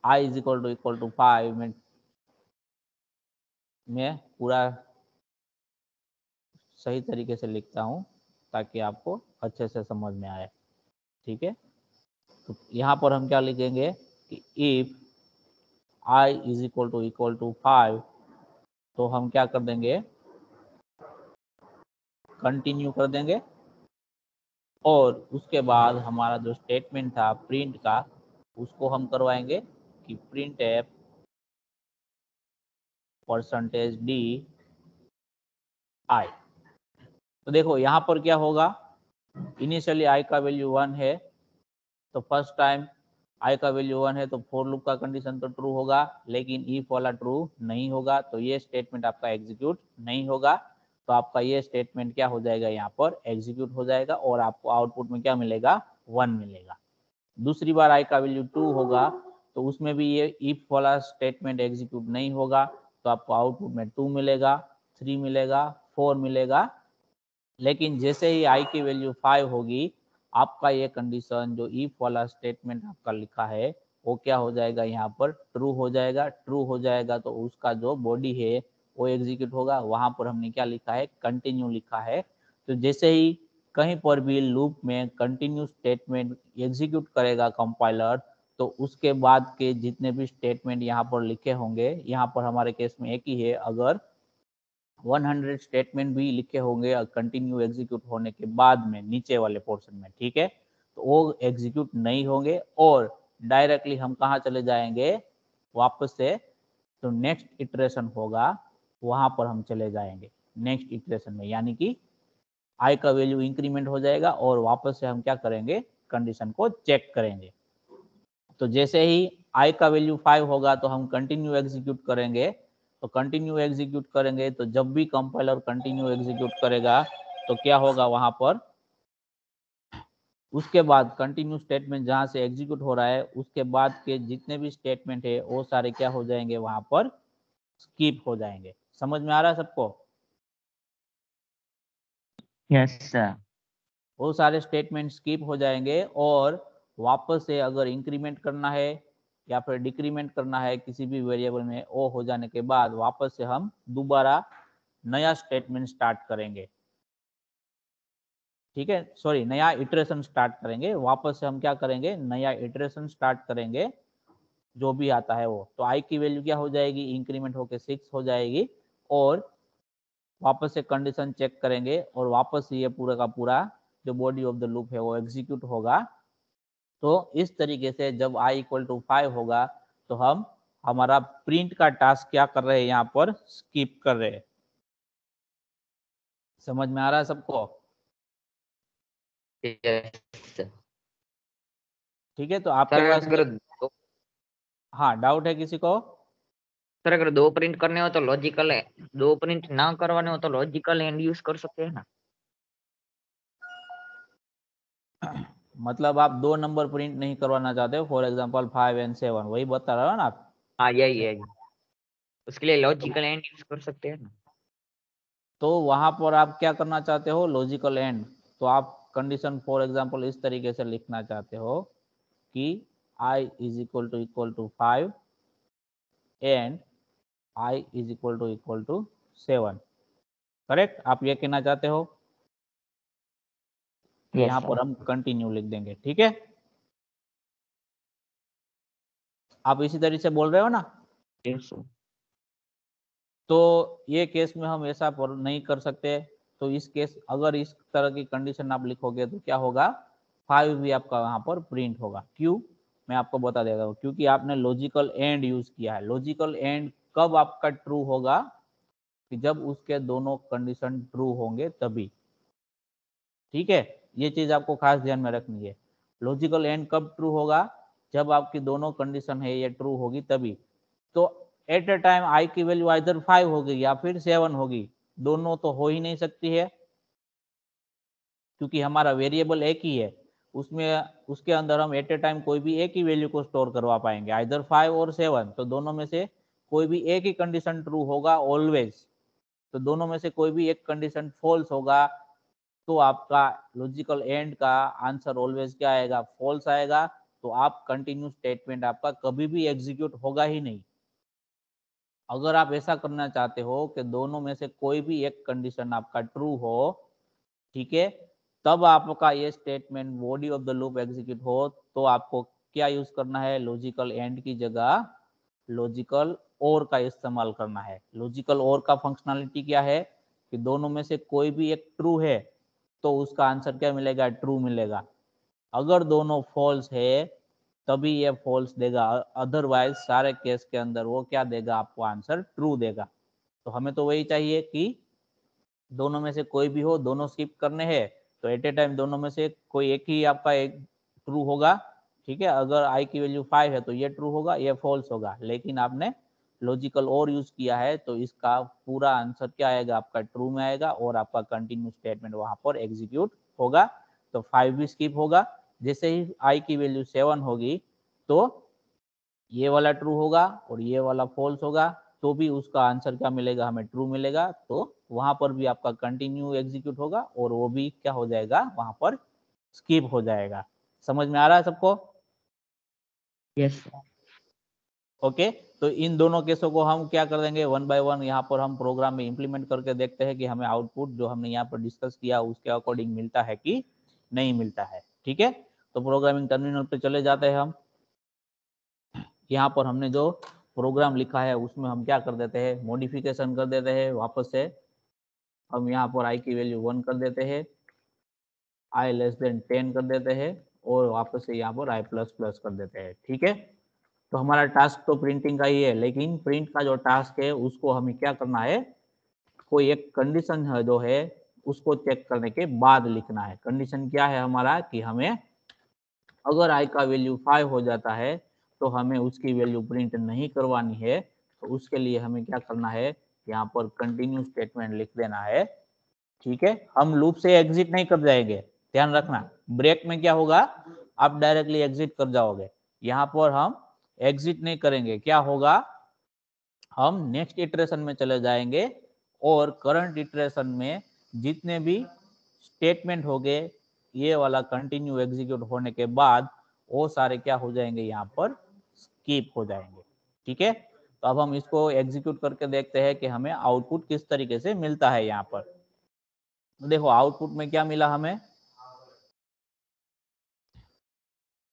i इज इक्वल टू 5 में पूरा सही तरीके से लिखता हूं ताकि आपको अच्छे से समझ में आए, ठीक है। तो यहाँ पर हम क्या लिखेंगे कि if i is equal to 5 तो हम क्या कर देंगे, कंटिन्यू कर देंगे और उसके बाद हमारा जो स्टेटमेंट था प्रिंट का उसको हम करवाएंगे कि प्रिंट एफ %d i। तो देखो यहाँ पर क्या होगा, इनिशियली i का वैल्यू 1 है, तो फर्स्ट टाइम i का वैल्यू 1 है तो फॉर लूप का कंडीशन तो ट्रू होगा, लेकिन इफ वाला ट्रू नहीं होगा, तो ये स्टेटमेंट आपका एग्जीक्यूट नहीं होगा। तो आपका ये स्टेटमेंट क्या हो जाएगा, यहाँ पर एग्जीक्यूट हो जाएगा और आपको आउटपुट में क्या मिलेगा, 1 मिलेगा। दूसरी बार i का वैल्यू 2 होगा तो उसमें भी ये इफ वाला स्टेटमेंट एग्जीक्यूट नहीं होगा, तो आपको आउटपुट में 2 मिलेगा, 3 मिलेगा, 4 मिलेगा। लेकिन जैसे ही i की वैल्यू 5 होगी, आपका ये कंडीशन जो इफ वाला स्टेटमेंट आपका लिखा है वो क्या हो जाएगा, यहाँ पर ट्रू हो जाएगा। ट्रू हो जाएगा तो उसका जो बॉडी है वो एग्जीक्यूट होगा। वहां पर हमने क्या लिखा है, कंटिन्यू लिखा है। तो जैसे ही कहीं पर भी लूप में कंटिन्यू स्टेटमेंट एग्जीक्यूट करेगा कंपाइलर, तो उसके बाद के जितने भी स्टेटमेंट यहाँ पर लिखे होंगे, यहाँ पर हमारे केस में एक ही है, अगर 100 स्टेटमेंट भी लिखे होंगे कंटिन्यू एग्जीक्यूट होने के बाद में नीचे वाले पोर्शन में, ठीक है, तो वो एग्जीक्यूट नहीं होंगे और डायरेक्टली हम कहाँ चले जाएंगे, वापस से तो नेक्स्ट इटरेशन होगा वहां पर हम चले जाएंगे नेक्स्ट इटरेशन में, यानी कि i का वैल्यू इंक्रीमेंट हो जाएगा और वापस से हम क्या करेंगे, कंडीशन को चेक करेंगे। तो जैसे ही i का वैल्यू 5 होगा तो हम कंटिन्यू एग्जीक्यूट करेंगे। तो कंटिन्यू एग्जीक्यूट करेंगे तो जब भी कंपाइलर कंटिन्यू एग्जीक्यूट करेगा तो क्या होगा, वहां पर उसके बाद कंटिन्यू स्टेटमेंट जहां से एग्जीक्यूट हो रहा है उसके बाद के जितने भी स्टेटमेंट है वो सारे क्या हो जाएंगे, वहां पर स्किप हो जाएंगे। समझ में आ रहा है सबको? Yes sir. वो सारे स्टेटमेंट स्किप हो जाएंगे और वापस से अगर इंक्रीमेंट करना है या फिर डिक्रीमेंट करना है किसी भी वेरिएबल में, वो हो जाने के बाद वापस से हम दोबारा नया स्टेटमेंट स्टार्ट करेंगे। ठीक है, सॉरी, नया इटरेशन स्टार्ट करेंगे। वापस से हम क्या करेंगे, नया इटरेशन स्टार्ट करेंगे, जो भी आता है वो। तो i की वैल्यू क्या हो जाएगी, इंक्रीमेंट होके 6 हो जाएगी और वापस से कंडीशन चेक करेंगे और वापस से ये पूरा का पूरा जो बॉडी ऑफ द लूप है वो एग्जीक्यूट होगा। तो इस तरीके से जब i = 5 होगा तो हम हमारा प्रिंट का टास्क क्या कर रहे हैं, यहाँ पर स्किप कर रहे हैं। समझ में आ रहा है सबको? यस ठीक है, तो आपके सर। पास अगर हाँ डाउट है किसी को? सर अगर 2 प्रिंट करने हो तो लॉजिकल है, 2 प्रिंट ना करवाने हो तो लॉजिकल एंड यूज कर सकते हैं ना। मतलब आप 2 नंबर प्रिंट नहीं करवाना चाहते हो, फॉर एग्जांपल 5 और 7, वही बता रहे हो ना आप? हाँ यही है, उसके लिए लॉजिकल एंड यूज कर सकते हैं ना। तो वहां पर आप क्या करना चाहते हो, लॉजिकल एंड। तो आप कंडीशन फॉर एग्जांपल इस तरीके से लिखना चाहते हो कि i = 5 एंड i = 7, करेक्ट? आप ये कहना चाहते हो। यहाँ पर हम कंटिन्यू लिख देंगे, ठीक है? आप इसी तरीके से बोल रहे हो ना? यस तो ये केस में हम ऐसा नहीं कर सकते। तो इस केस अगर इस तरह की कंडीशन आप लिखोगे तो क्या होगा, 5 भी आपका वहां पर प्रिंट होगा। क्यों, मैं आपको बता देता हूँ। क्योंकि आपने लॉजिकल एंड यूज किया है। लॉजिकल एंड कब आपका ट्रू होगा, कि जब उसके दोनों कंडीशन ट्रू होंगे तभी। ठीक है, ये चीज आपको खास ध्यान में रखनी है। लॉजिकल एंड कब ट्रू होगा, जब आपकी दोनों कंडीशन है ये ट्रू होगी तभी। तो एट अ टाइम i की वैल्यू आइदर 5 होगी या फिर 7 होगी, दोनों तो हो ही नहीं सकती है, क्योंकि हमारा वेरिएबल एक ही है। उसमें उसके अंदर हम एट अ टाइम कोई भी एक ही वैल्यू को स्टोर करवा पाएंगे, आइदर 5 और 7। तो दोनों में से कोई भी एक ही कंडीशन ट्रू होगा ऑलवेज। तो दोनों में से कोई भी एक कंडीशन फॉल्स होगा, तो आपका लॉजिकल एंड का आंसर ऑलवेज क्या आएगा, फॉल्स आएगा। तो आप कंटिन्यू स्टेटमेंट आपका कभी भी एग्जीक्यूट होगा ही नहीं। अगर आप ऐसा करना चाहते हो कि दोनों में से कोई भी एक कंडीशन आपका ट्रू हो, ठीक है, तब आपका ये statement body of the loop execute हो, तो आपको क्या यूज करना है, लॉजिकल एंड की जगह लॉजिकल और का इस्तेमाल करना है। लॉजिकल और का फंक्शनलिटी क्या है कि दोनों में से कोई भी एक ट्रू है तो उसका आंसर क्या मिलेगा, ट्रू मिलेगा। अगर दोनों फॉल्स है तभी ये फॉल्स देगा, अदरवाइज सारे केस के अंदर वो क्या देगा, आपको आंसर ट्रू देगा। तो हमें तो वही चाहिए कि दोनों में से कोई भी हो, दोनों स्किप करने हैं तो एट ए टाइम दोनों में से कोई एक ही आपका एक ट्रू होगा, ठीक है। अगर आई की वैल्यू 5 है तो ये ट्रू होगा, ये फॉल्स होगा। लेकिन आपने लॉजिकल और यूज किया है तो इसका पूरा आंसर क्या आएगा, आपका ट्रू में आएगा और आपका कंटिन्यू स्टेटमेंट वहां पर एग्जीक्यूट होगा। तो 5 भी स्किप होगा। जैसे ही आई की वैल्यू 7 होगी तो ये वाला ट्रू होगा और ये वाला फॉल्स होगा, तो भी उसका आंसर क्या मिलेगा, हमें ट्रू मिलेगा। तो वहां पर भी आपका कंटिन्यू एग्जीक्यूट होगा और वो भी क्या हो जाएगा, वहां पर स्किप हो जाएगा। समझ में आ रहा है सबको? यस ओके, तो इन दोनों केसों को हम क्या कर देंगे, वन बाय वन यहाँ पर हम प्रोग्राम में इंप्लीमेंट करके देखते हैं कि हमें आउटपुट जो हमने यहाँ पर डिस्कस किया उसके अकॉर्डिंग मिलता है कि नहीं मिलता है। ठीक है, तो प्रोग्रामिंग टर्मिनल पे चले जाते हैं हम। यहाँ पर हमने जो प्रोग्राम लिखा है उसमें हम क्या कर देते हैं, मॉडिफिकेशन कर देते हैं। वापस से हम यहाँ पर आई की वैल्यू 1 कर देते हैं, आई लेस देन 10 कर देते हैं और वापस से यहाँ पर आई प्लस प्लस कर देते हैं। ठीक है, तो हमारा टास्क तो प्रिंटिंग का ही है, लेकिन प्रिंट का जो टास्क है उसको हमें क्या करना है, कोई एक कंडीशन है जो है उसको चेक करने के बाद लिखना है। कंडीशन क्या है हमारा कि हमें अगर आई का वैल्यू 5 हो जाता है तो हमें उसकी वैल्यू प्रिंट नहीं करवानी है। तो उसके लिए हमें क्या करना है, यहाँ पर कंटिन्यू स्टेटमेंट लिख देना है। ठीक है, हम लूप से एग्जिट नहीं कर जाएंगे, ध्यान रखना। ब्रेक में क्या होगा, आप डायरेक्टली एग्जिट कर जाओगे, यहाँ पर हम एग्जिट नहीं करेंगे। क्या होगा, हम नेक्स्ट इटरेशन में चले जाएंगे और करंट इटरेशन में जितने भी स्टेटमेंट हो गए ये वाला कंटिन्यू एग्जीक्यूट होने के बाद वो सारे क्या हो जाएंगे, यहाँ पर स्किप हो जाएंगे। ठीक है, तो अब हम इसको एग्जीक्यूट करके देखते हैं कि हमें आउटपुट किस तरीके से मिलता है। यहाँ पर देखो आउटपुट में क्या मिला हमें,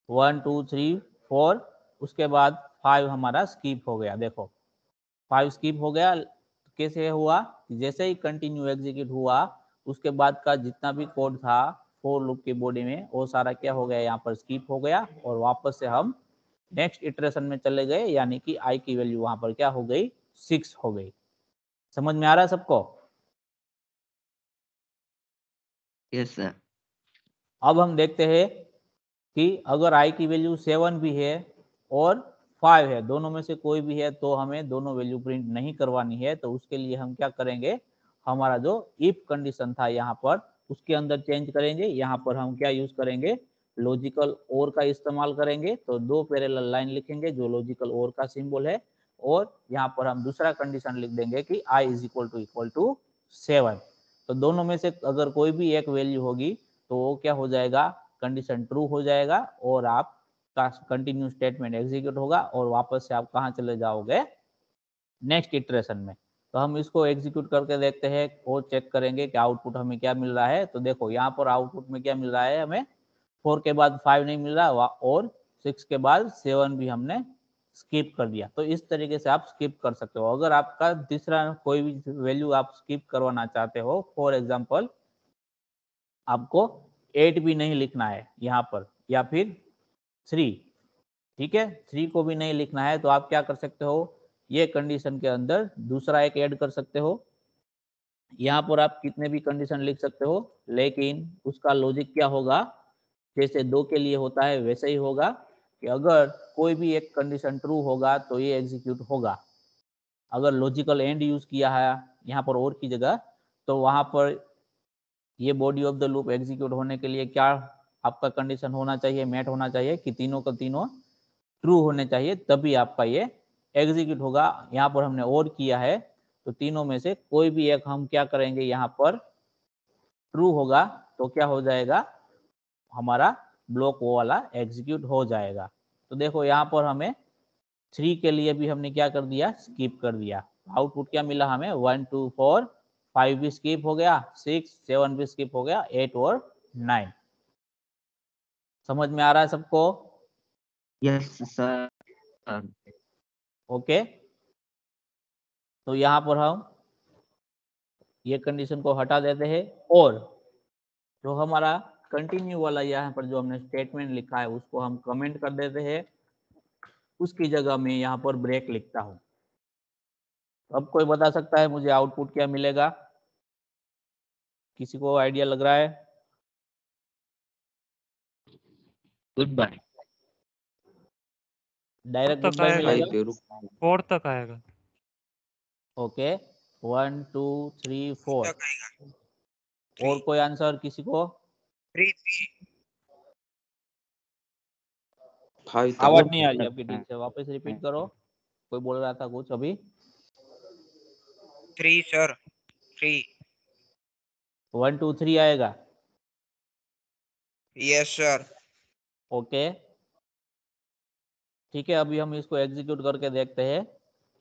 1 2 3 4, उसके बाद 5 हमारा स्किप हो गया। देखो 5 स्किप हो गया, कैसे हुआ, जैसे ही कंटिन्यू एग्जीक्यूट हुआ उसके बाद का जितना भी कोड था फॉर लूप की बॉडी में वो सारा क्या हो गया, यहाँ पर स्किप हो गया और वापस से हम नेक्स्ट इटरेशन में चले गए, यानी कि आई की वैल्यू वहां पर क्या हो गई, 6 हो गई। समझ में आ रहा है सबको? यस सर अब हम देखते हैं कि अगर आई की वैल्यू 7 भी है और 5 है, दोनों में से कोई भी है तो हमें दोनों वैल्यू प्रिंट नहीं करवानी है। तो उसके लिए हम क्या करेंगे, हमारा जो इफ कंडीशन था यहाँ पर उसके अंदर चेंज करेंगे। यहाँ पर हम क्या यूज करेंगे, लॉजिकल और का इस्तेमाल करेंगे। तो 2 पैरेलल लाइन लिखेंगे जो लॉजिकल और का सिंबल है और यहाँ पर हम दूसरा कंडीशन लिख देंगे कि आई इज इक्वल टू 7। तो दोनों में से अगर कोई भी एक वैल्यू होगी तो वो क्या हो जाएगा, कंडीशन ट्रू हो जाएगा और आपका कंटिन्यू स्टेटमेंट एग्जीक्यूट होगा और वापस से आप कहाँ चले जाओगे, नेक्स्ट इटरेशन में। तो हम इसको एग्जीक्यूट करके देखते हैं और चेक करेंगे कि आउटपुट हमें क्या मिल रहा है। तो देखो यहाँ पर आउटपुट में क्या मिल रहा है, हमें 4 के बाद 5 नहीं मिल रहा और 6 के बाद 7 भी हमने स्किप कर दिया। तो इस तरीके से आप स्किप कर सकते हो। अगर आपका तीसरा कोई भी वैल्यू आप स्किप करवाना चाहते हो, फॉर एग्जाम्पल आपको 8 भी नहीं लिखना है यहाँ पर या फिर 3, ठीक है, 3 को भी नहीं लिखना है तो आप क्या कर सकते हो, ये कंडीशन के अंदर दूसरा एक ऐड कर सकते हो। यहाँ पर आप कितने भी कंडीशन लिख सकते हो, लेकिन उसका लॉजिक क्या होगा, जैसे 2 के लिए होता है वैसे ही होगा कि अगर कोई भी एक कंडीशन ट्रू होगा तो ये एग्जीक्यूट होगा। अगर लॉजिकल एंड यूज किया है यहाँ पर और की जगह, तो वहां पर ये body of the loop execute होने के लिए क्या आपका कंडीशन होना चाहिए, मैट होना चाहिए कि तीनों का तीनों ट्रू होने चाहिए, तभी आपका ये एग्जीक्यूट होगा। यहाँ पर हमने और किया है तो तीनों में से कोई भी एक हम क्या करेंगे, यहाँ पर ट्रू होगा तो क्या हो जाएगा, हमारा ब्लॉक वो वाला एग्जीक्यूट हो जाएगा। तो देखो यहाँ पर हमें 3 के लिए भी हमने क्या कर दिया, स्किप कर दिया। आउटपुट क्या मिला हमें, 1 2 4, 5 भी स्किप हो गया, 6 7 भी स्किप हो गया, 8 और 9। समझ में आ रहा है सबको? यस सर ओके, तो यहाँ पर हम ये कंडीशन को हटा देते हैं और जो हमारा कंटिन्यू वाला यहाँ पर जो हमने स्टेटमेंट लिखा है उसको हम कमेंट कर देते हैं, उसकी जगह में यहाँ पर ब्रेक लिखता हूँ। अब कोई बता सकता है मुझे आउटपुट क्या मिलेगा? किसी को आइडिया लग रहा है? Goodbye. डायरेक्ट तक गुड बाय आएगा। मिलेगा? 4 तक आएगा। ओके, 1 2 3 4। और कोई आंसर किसी को? 5 आवाज तक। नहीं आ रही आपकी ठीक से, वापस रिपीट करो। कोई बोल रहा था कुछ अभी? 3 सर, 3। 1 2 3 आएगा? Yes sir. ओके, ठीक है, अभी हम इसको एग्जीक्यूट करके देखते हैं।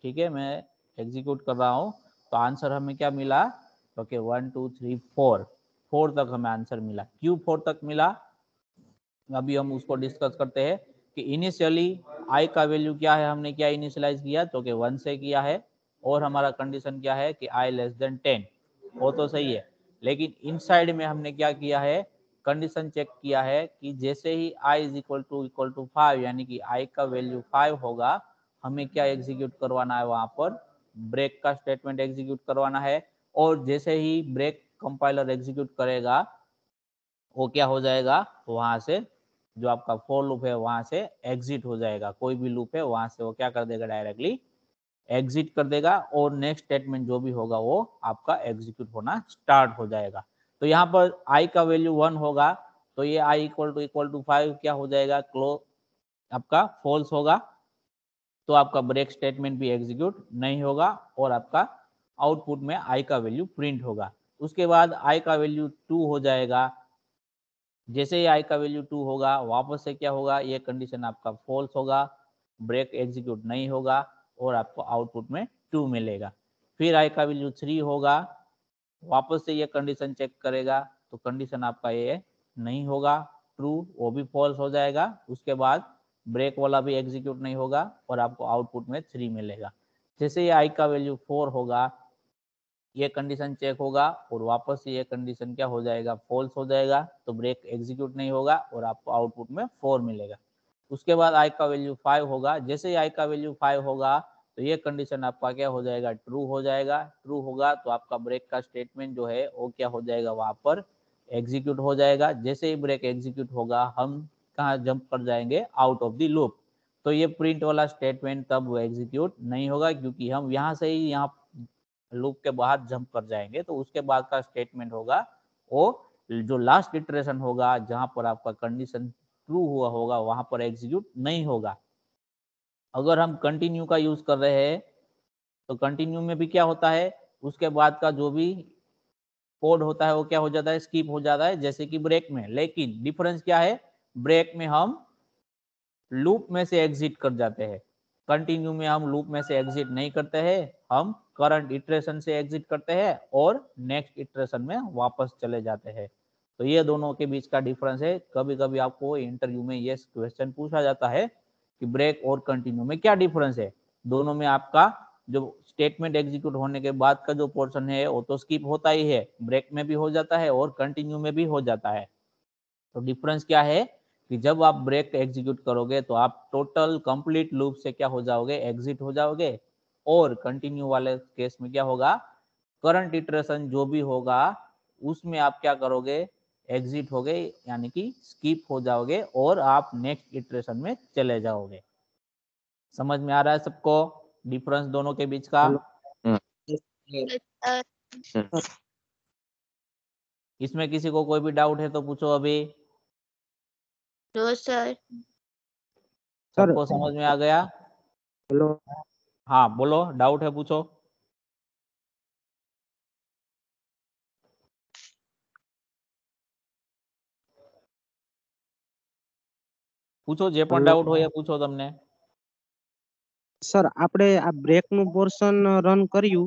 ठीक है, मैं एग्जीक्यूट कर रहा हूँ। तो आंसर हमें क्या मिला? ओके, 1 2 3 4 तक हमें आंसर मिला। क्यों 4 तक मिला? अभी हम उसको डिस्कस करते हैं कि इनिशियली आई का वैल्यू क्या है, हमने क्या इनिशियलाइज किया, तो कि 1 से किया है और हमारा कंडीशन क्या है कि आई लेस देन 10। वो तो सही है, लेकिन इनसाइड में हमने क्या किया है, कंडीशन चेक किया है कि जैसे ही i इज इक्वल टू 5 यानी कि i का वैल्यू 5 होगा, हमें क्या एग्जीक्यूट करवाना है, वहां पर ब्रेक का स्टेटमेंट एग्जीक्यूट करवाना है। और जैसे ही ब्रेक कंपाइलर एग्जीक्यूट करेगा वो क्या हो जाएगा, वहां से जो आपका फॉर लूप है वहां से एग्जिट हो जाएगा। कोई भी लूप है वहां से वो क्या कर देगा, डायरेक्टली एग्जिट कर देगा और नेक्स्ट स्टेटमेंट जो भी होगा वो आपका एग्जीक्यूट होना स्टार्ट हो जाएगा। तो यहाँ पर i का वैल्यू 1 होगा तो ये i इक्वल टू 5 क्या हो जाएगा, क्लोज आपका फॉल्स होगा। तो आपका ब्रेक स्टेटमेंट भी एग्जीक्यूट नहीं होगा और आपका आउटपुट में i का वैल्यू प्रिंट होगा। उसके बाद i का वैल्यू 2 हो जाएगा। जैसे ही i का वैल्यू 2 होगा वापस से क्या होगा, ये कंडीशन आपका फॉल्स होगा, ब्रेक एग्जीक्यूट नहीं होगा और आपको आउटपुट में 2 मिलेगा। फिर i का वैल्यू 3 होगा, वापस से ये कंडीशन चेक करेगा तो कंडीशन आपका ये नहीं होगा, ट्रू, वो भी फॉल्स हो जाएगा। उसके बाद ब्रेक वाला भी एग्जीक्यूट नहीं होगा और आपको आउटपुट में 3 मिलेगा। जैसे ये i का वैल्यू 4 होगा, ये कंडीशन चेक होगा और वापस से ये कंडीशन क्या हो जाएगा, फॉल्स हो जाएगा, तो ब्रेक एग्जीक्यूट नहीं होगा और आपको आउटपुट में 4 मिलेगा। उसके बाद i का वैल्यू 5 होगा, जैसे ही i का वैल्यू 5 होगा तो ये कंडीशन आपका क्या हो जाएगा, ट्रू हो जाएगा। ट्रू होगा तो आपका ब्रेक का स्टेटमेंट जो है वो क्या हो जाएगा, वहां पर एग्जीक्यूट हो जाएगा। जैसे ही ब्रेक एग्जीक्यूट होगा हम कहाँ जंप कर जाएंगे, आउट ऑफ द लूप। तो ये प्रिंट वाला स्टेटमेंट तब एग्जीक्यूट नहीं होगा क्योंकि हम यहाँ से ही यहाँ लूप के बाहर जंप कर जाएंगे। तो उसके बाद का स्टेटमेंट होगा वो जो लास्ट इटरेशन होगा जहां पर आपका कंडीशन ट्रू हुआ होगा वहां पर एग्जीक्यूट नहीं होगा। अगर हम कंटिन्यू का यूज कर रहे हैं तो कंटिन्यू में भी क्या होता है, उसके बाद का जो भी कोड होता है वो क्या हो जाता है, स्किप हो जाता है, जैसे कि ब्रेक में। लेकिन डिफरेंस क्या है, ब्रेक में हम लूप में से एग्जिट कर जाते हैं, कंटिन्यू में हम लूप में से एग्जिट नहीं करते हैं, हम करंट इटरेशन से एग्जिट करते हैं और नेक्स्ट इटरेशन में वापस चले जाते हैं। तो ये दोनों के बीच का डिफरेंस है। कभी कभी आपको इंटरव्यू में ये क्वेश्चन पूछा जाता है कि ब्रेक और कंटिन्यू में क्या डिफरेंस है। दोनों में आपका जो स्टेटमेंट एग्जीक्यूट होने के बाद का जो पोर्शन है वो तो स्किप होता ही है, ब्रेक में भी हो जाता है और कंटिन्यू में भी हो जाता है। तो डिफरेंस क्या है कि जब आप ब्रेक एग्जीक्यूट करोगे तो आप टोटल कंप्लीट लूप से क्या हो जाओगे, एग्जिट हो जाओगे। और कंटिन्यू वाले केस में क्या होगा, करंट इटरेशन जो भी होगा उसमें आप क्या करोगे, एग्जिट हो गए यानी कि स्किप हो जाओगे और आप नेक्स्ट इटरेशन में चले जाओगे। समझ में आ रहा है सबको डिफरेंस दोनों के बीच का? इसमें किसी को कोई भी डाउट है तो पूछो अभी। No sir. सबको समझ में आ गया? हेलो, हाँ बोलो, डाउट है पूछो। પૂછો જે પણ ડાઉટ હોય એ પૂછો તમને। સર આપણે આ બ્રેક નું પોર્શન રન કર્યું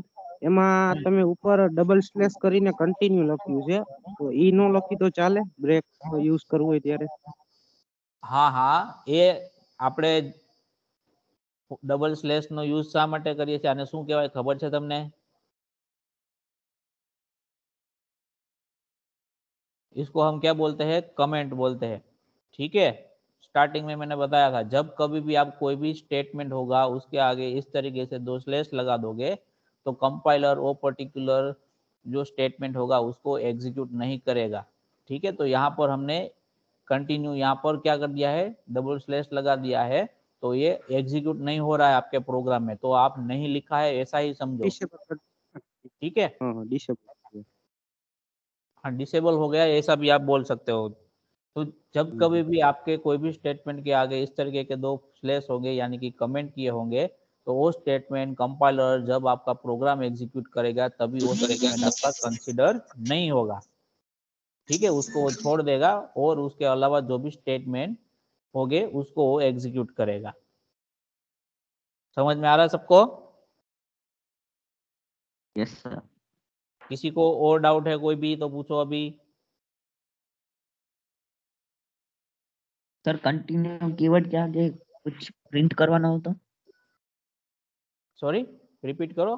એમાં તમે ઉપર ડબલ સ્લેશ કરીને કન્ટિન્યુ લખ્યું છે, તો ઈ નો લખી તો ચાલે બ્રેક યુઝ કરવું હોય ત્યારે? હા હા, એ આપણે ડબલ સ્લેશ નો યુઝ શા માટે કરીએ છીએ? આને શું કહેવાય ખબર છે તમને? इसको हम क्या बोलते हैं? कमेंट बोलते हैं। ठीक है, स्टार्टिंग में मैंने बताया था, जब कभी भी आप कोई भी स्टेटमेंट होगा उसके आगे इस तरीके से 2 स्लैश लगा दोगे तो कंपाइलर वो पर्टिकुलर जो स्टेटमेंट होगा उसको एग्जीक्यूट नहीं करेगा। ठीक है, तो यहाँ पर हमने कंटिन्यू यहाँ पर क्या कर दिया है? डबल स्लैश लगा दिया है, तो ये एग्जीक्यूट नहीं हो रहा है आपके प्रोग्राम में, तो आप नहीं लिखा है ऐसा ही समझो। डिसेबल ठीक है, हाँ डिसेबल हाँ डिसेबल हो गया ऐसा भी आप बोल सकते हो। तो जब कभी भी आपके कोई भी स्टेटमेंट के आगे इस तरीके के 2 स्लैश होंगे यानी कि कमेंट किए होंगे, तो वो स्टेटमेंट कंपाइलर जब आपका प्रोग्राम एग्जीक्यूट करेगा तभी वो स्टेटमेंट आपका कंसीडर नहीं होगा। ठीक है, उसको वो छोड़ देगा और उसके अलावा जो भी स्टेटमेंट होंगे उसको वो एग्जीक्यूट करेगा। समझ में आ रहा है सबको? Yes sir. किसी को और डाउट है कोई भी तो पूछो अभी। सर कंटिन्यू कीवर्ड के आगे कुछ प्रिंट करवाना हो तो? सॉरी, रिपीट करो।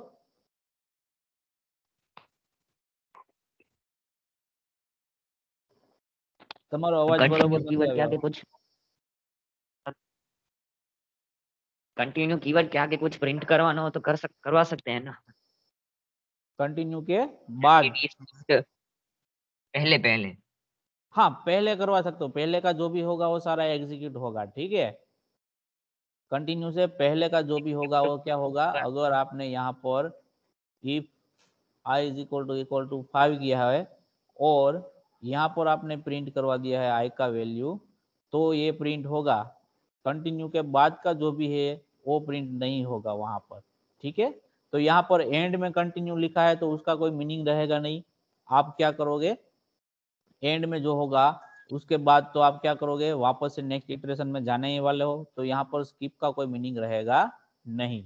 તમારો અવાજ બરોબર कंटिन्यू નથી कीवर्ड के આવ્યો। आगे कुछ कंटिन्यू कीवर्ड के आगे कुछ प्रिंट करवाना हो तो करवा सकते हैं ना? कंटिन्यू के बाद पहले पहले हाँ पहले करवा सकते हो, पहले का जो भी होगा वो सारा एग्जीक्यूट होगा। ठीक है, कंटिन्यू से पहले का जो भी होगा वो क्या होगा? अगर आपने यहाँ पर if i is equal to 5 किया है और यहाँ पर आपने प्रिंट करवा दिया है आई का वैल्यू, तो ये प्रिंट होगा। कंटिन्यू के बाद का जो भी है वो प्रिंट नहीं होगा वहां पर। ठीक है, तो यहाँ पर एंड में कंटिन्यू लिखा है तो उसका कोई मीनिंग रहेगा नहीं। आप क्या करोगे? एंड में जो होगा उसके बाद तो आप क्या करोगे? वापस से नेक्स्ट इटरेशन में जाने ही वाले हो, तो यहाँ पर स्किप का कोई मीनिंग रहेगा नहीं।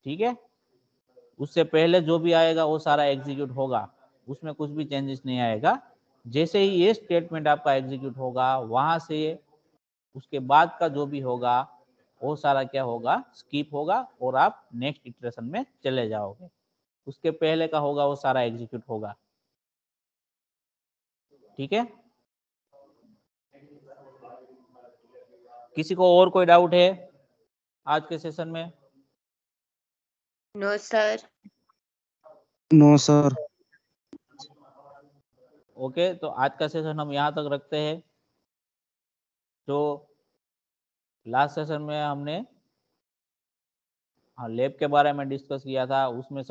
ठीक है, उससे पहले जो भी आएगा वो सारा एग्जीक्यूट होगा, उसमें कुछ भी चेंजेस नहीं आएगा। जैसे ही ये स्टेटमेंट आपका एग्जीक्यूट होगा वहां से उसके बाद का जो भी होगा वो सारा क्या होगा? स्किप होगा और आप नेक्स्ट इटरेशन में चले जाओगे। उसके पहले का होगा वो सारा एग्जीक्यूट होगा। ठीक है, किसी को और कोई डाउट है आज के सेशन में? No sir. No sir. Okay, तो आज का सेशन हम यहाँ तक रखते हैं। जो लास्ट सेशन में हमने लैब के बारे में डिस्कस किया था उसमें सब